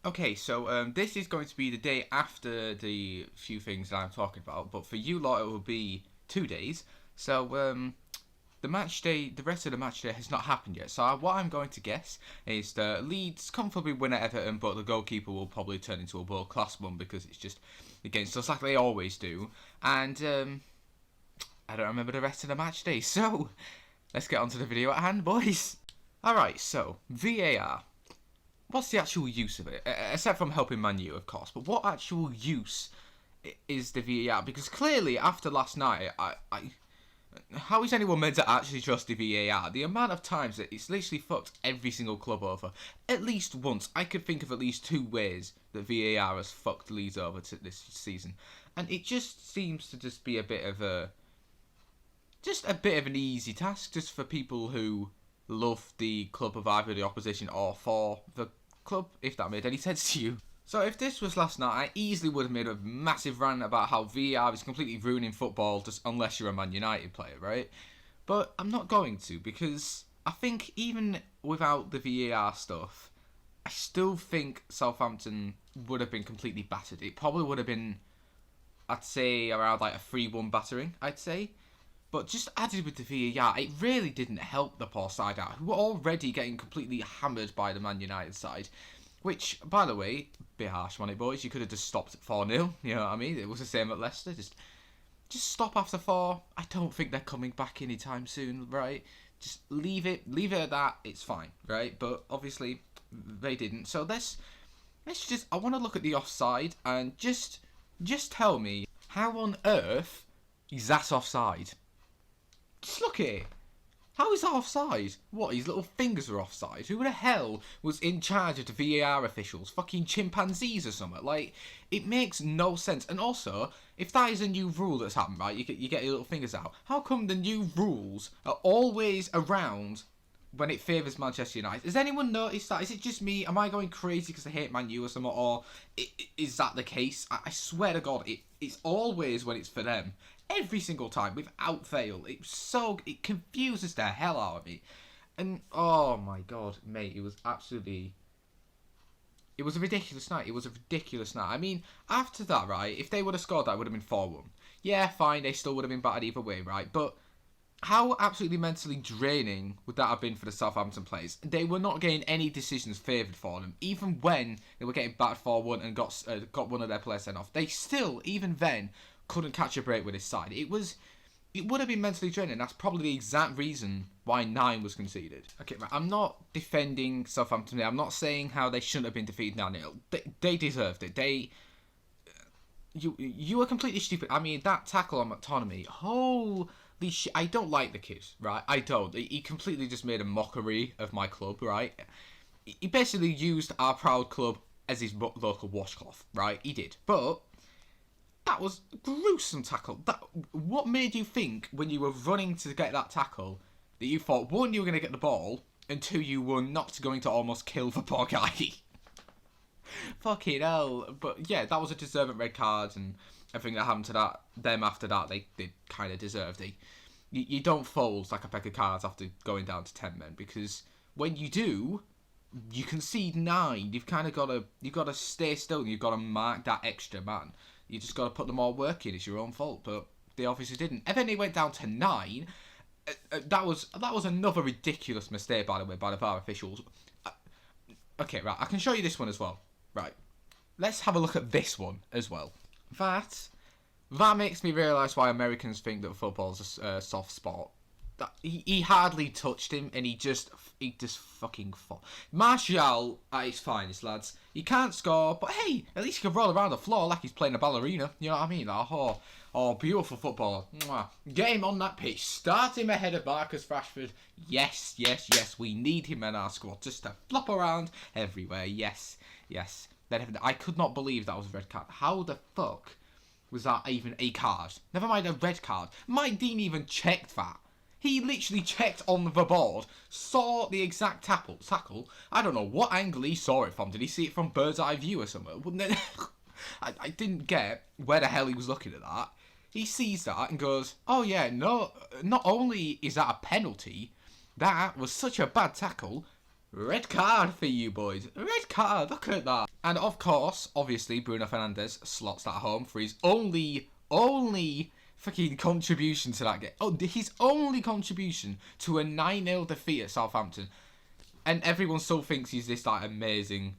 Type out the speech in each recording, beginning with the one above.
Okay, so this is going to be the day after the few things that I'm talking about, but for you lot it will be 2 days. So the match day, the rest of the match day has not happened yet. So what I'm going to guess is that Leeds comfortably win at Everton, but the goalkeeper will probably turn into a world-class one because it's just against us like they always do. And I don't remember the rest of the match day, so let's get on to the video at hand, boys. Alright, so VAR. What's the actual use of it? Except from helping Man U, of course. But what actual use is the VAR? Because clearly, after last night, how is anyone meant to actually trust the VAR? The amount of times that it's literally fucked every single club over. At least once. I could think of at least 2 ways that VAR has fucked Leeds over this season. And it just seems to just be a bit of a... just a bit of an easy task, just for people who love the club of either the opposition or for the club, if that made any sense to you. So if this was last night, I easily would have made a massive rant about how VAR is completely ruining football, just unless you're a Man United player, right? But I'm not going to, because I think even without the VAR stuff, I still think Southampton would have been completely battered. It probably would have been, I'd say, around like a 3-1 battering, I'd say. But just added with the VAR, it really didn't help the poor side out, who were already getting completely hammered by the Man United side. Which, by the way, a bit harsh on it, boys. You could have just stopped at 4-0, you know what I mean? It was the same at Leicester. Just stop after 4. I don't think they're coming back anytime soon, right? Just leave it at that. It's fine, right? But obviously, they didn't. So let's just, I want to look at the offside and just tell me, how on earth is that offside? Just look at it. How is that offside? What, his little fingers are offside? Who the hell was in charge of the VAR officials? Fucking chimpanzees or something? Like, it makes no sense. And also, if that is a new rule that's happened, right, you get your little fingers out. How come the new rules are always around when it favours Manchester United? Has anyone noticed that? Is it just me? Am I going crazy because I hate Man U or something? Or is that the case? I swear to God, it's always when it's for them. Every single time, without fail. It confuses the hell out of me. And, oh my God, mate, it was absolutely... It was a ridiculous night. It was a ridiculous night. I mean, after that, right, if they would have scored that, it would have been 4-1. Yeah, fine, they still would have been battered either way, right? But how absolutely mentally draining would that have been for the Southampton players? They were not getting any decisions favoured for them. Even when they were getting battered 4-1 and got one of their players sent off, they still, even then, couldn't catch a break with his side. It would have been mentally draining. That's probably the exact reason why 9 was conceded. Okay, right, I'm not defending Southampton. I'm not saying how they shouldn't have been defeated 9-0. They deserved it. You were completely stupid. I mean, that tackle on McTominay, holy shit. I don't like the kid, right? I don't. He completely just made a mockery of my club, right? He basically used our proud club as his local washcloth, right? He did. But that was a gruesome tackle. What made you think when you were running to get that tackle that you thought, 1, you were going to get the ball, and 2, you were not going to almost kill the poor guy? Fucking hell. But yeah, that was a deserving red card, and everything that happened to them after that, they kind of deserved it. You don't fold like a pack of cards after going down to 10 men, because when you do, you concede 9. You've got to stay still, and you've got to mark that extra man. You just got to put them all work in. It's your own fault, but they obviously didn't. And then they went down to 9. That was another ridiculous mistake, by the way, by the VAR officials. Okay, right, I can show you this one as well. Right, let's have a look at this one as well. That makes me realise why Americans think that football's a soft sport. He hardly touched him, and he just fucking fought. Martial at his finest, lads. He can't score, but hey, at least he can roll around the floor like he's playing a ballerina. You know what I mean? Like, oh, beautiful footballer. Mwah. Get him on that pitch. Start him ahead of Marcus Rashford. Yes. We need him in our squad just to flop around everywhere. Yes. I could not believe that was a red card. How the fuck was that even a card? Never mind a red card. Mike Dean even checked that. He literally checked on the board, saw the exact tackle. I don't know what angle he saw it from. Did he see it from bird's eye view or something? I didn't get where the hell he was looking at that. He sees that and goes, oh yeah, no, not only is that a penalty, that was such a bad tackle. Red card for you boys. Red card, look at that. And of course, obviously, Bruno Fernandes slots that home for his only fucking contribution to that game. Oh, his only contribution to a 9-0 defeat at Southampton. And everyone still thinks he's this like amazing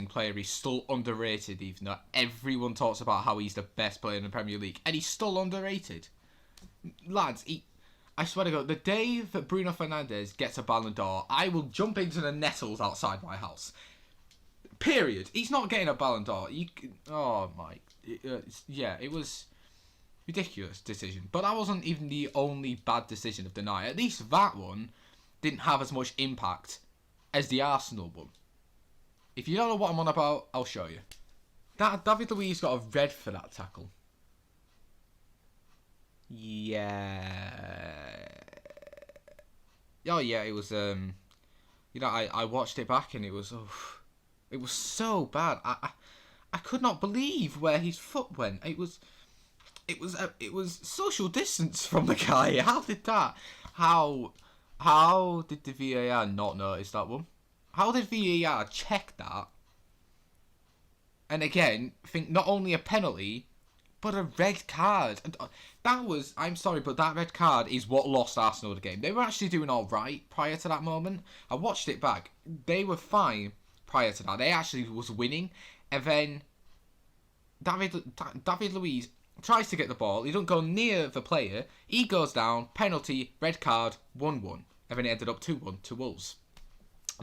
player. He's still underrated, even though everyone talks about how he's the best player in the Premier League. And he's still underrated. Lads, I swear to God, the day that Bruno Fernandes gets a Ballon d'Or, I will jump into the nettles outside my house. Period. He's not getting a Ballon d'Or. Oh my, yeah, it was ridiculous decision. But that wasn't even the only bad decision of the night. At least that one didn't have as much impact as the Arsenal one. If you don't know what I'm on about, I'll show you. That David Luiz got a red for that tackle. Yeah. Oh yeah, it was I watched it back and it was so bad. I could not believe where his foot went. It was social distance from the guy. How did that? How did the VAR not notice that one? How did VAR check that? And again, think not only a penalty, but a red card. And that was, I'm sorry, but that red card is what lost Arsenal the game. They were actually doing all right prior to that moment. I watched it back. They were fine prior to that. They actually was winning. And then David Luiz tries to get the ball. He don't go near the player. He goes down. Penalty, red card, 1-1. And then it ended up 2-1 to Wolves.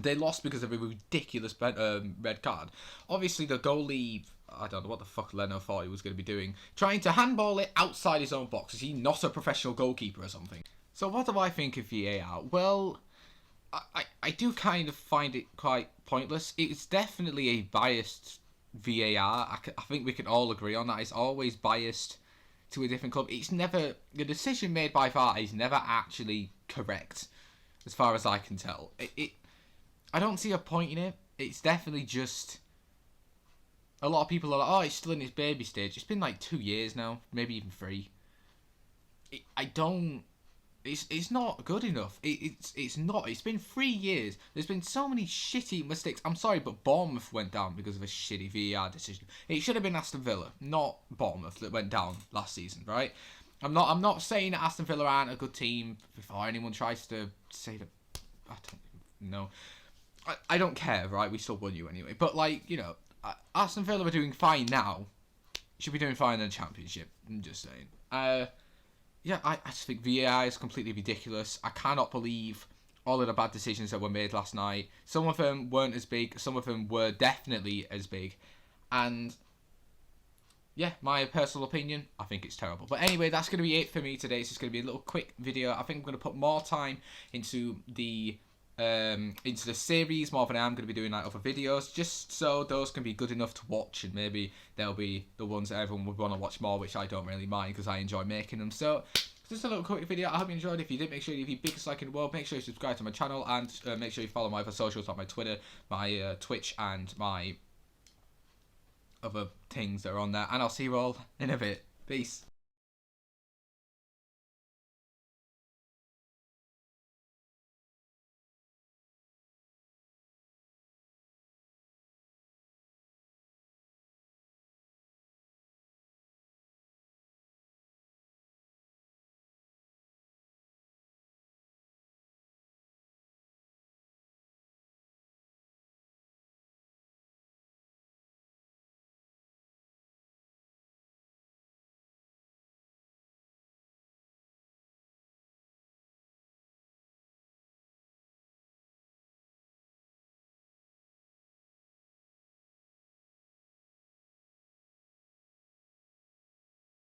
They lost because of a ridiculous red card. Obviously, the goalie, I don't know what the fuck Leno thought he was going to be doing, trying to handball it outside his own box. Is he not a professional goalkeeper or something? So what do I think of VAR? Well, I do kind of find it quite pointless. It's definitely a biased VAR. I think we can all agree on that. It's always biased to a different club. It's never, the decision made by VAR is never actually correct, as far as I can tell. I don't see a point in it. It's definitely just, a lot of people are like, oh, it's still in its baby stage. It's been like 2 years now, maybe even 3. It's not good enough. It's not. It's been 3 years. There's been so many shitty mistakes. I'm sorry, but Bournemouth went down because of a shitty VAR decision. It should have been Aston Villa, not Bournemouth, that went down last season, right? I'm not saying that Aston Villa aren't a good team before anyone tries to say that. I don't know. I don't care, right? We still won you anyway. But, like, you know, Aston Villa are doing fine now. Should be doing fine in the Championship. I'm just saying. Yeah, I just think VAR is completely ridiculous. I cannot believe all of the bad decisions that were made last night. Some of them weren't as big. Some of them were definitely as big. And, yeah, my personal opinion, I think it's terrible. But anyway, that's going to be it for me today. It's just going to be a little quick video. I think I'm going to put more time into the series more than I'm going to be doing like other videos, just so those can be good enough to watch, and maybe they'll be the ones that everyone would want to watch more, which I don't really mind because I enjoy making them. So just a little quick video. I hope you enjoyed. If you did, make sure you leave the biggest like in the world. Make sure you subscribe to my channel, and make sure you follow my other socials like my Twitter, my Twitch, and my other things that are on there. And I'll see you all in a bit. Peace.